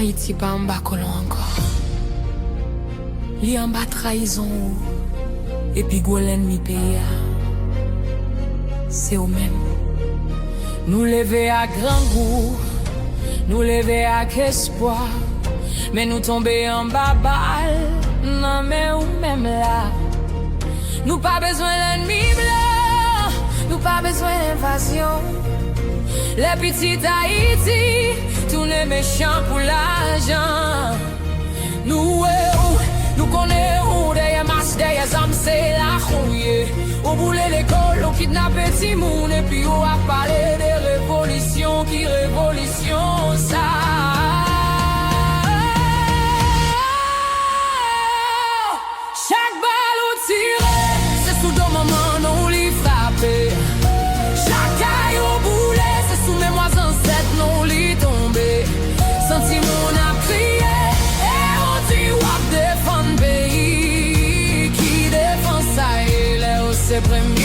Haïti pas en bas colon encore. Li en bas trahison et puis go l'ennemi pays. C'est au même. Nous lever à grand goût, nous lever à espoir, mais nous tomber en bas balle, non mais ou même là. Nous pas besoin l'ennemi blanc, nous pas besoin d'invasion. Les petites Haïti, tous les méchants pour l'argent. Nous connaissons des masses, des âmes, c'est la rouille. Au boulot l'école, on kidnappe petit monde et puis on a parlé des révolutions, qui révolution ça. Chaque balle ou tiré, c'est sous dos maman, non lui frappé. Chaque caille au boulet, c'est sous mes mois ancêtres, non lui tombé. Senti mon a crié, et on dit wap défend pays. Qui défend ça, il est au Premye.